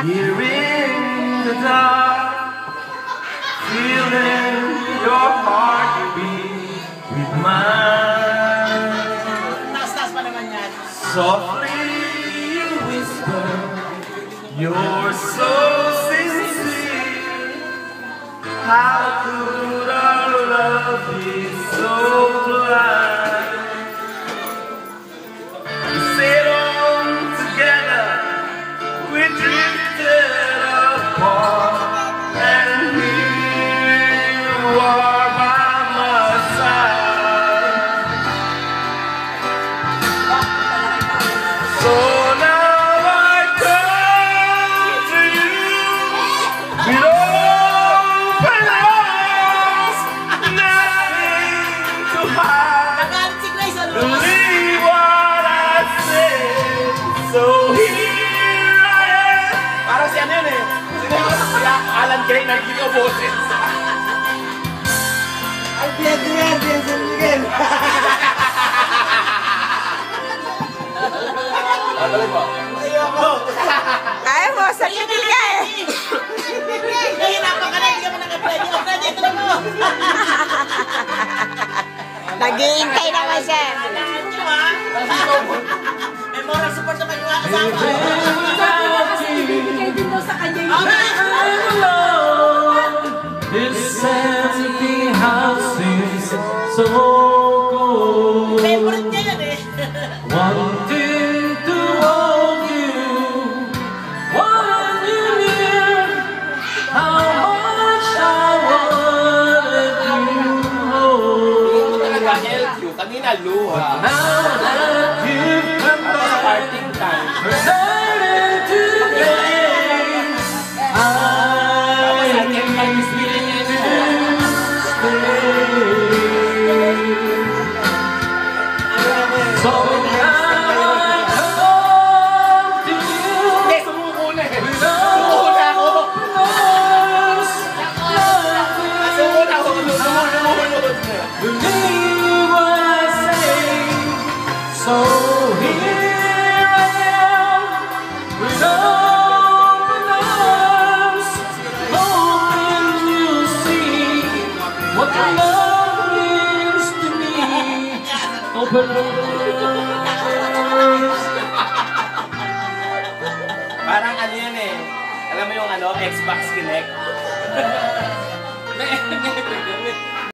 Here in the dark, feeling your heartbeat with mine. Softly you whisper, you're so sincere. How could our love be so blind? We sailed on together, we drifted apart, and here you are by my side. So now I come to you with open arms, nothing to hide. Believe what I say, so here I am. Parang si ano yun eh. Sino Alan Gray naging boses. Ay, pinag-duyan, San Miguel. Tuloy po. Ayoko. Ayaw mo, sa pipil ka eh. Nahirapan ka na, hindi ka mo nag-ready. O, ready, ito na mo. Naghihintay naman siya. May moral support sa mga kasama. Bibigay din daw sa kanya yung This empty house is so cold. Favorite niya yan eh. Wanting to hold you, want you near. How much I wanted you hold. Talaga LQ. Kanina luha. Now that you've come Tapos back, parting time. returning today, I need to stay. So now I come to you Hindi, sumuko na eh. with Sumuko na ako. open arms, Sumuko na ako. Lumuhulod na. believe what I say. So here I am with open arms, hoping you'll see what love means to me. Open arms. Parang ano yan eh. Alam mo yung ano, Xbox Kinect?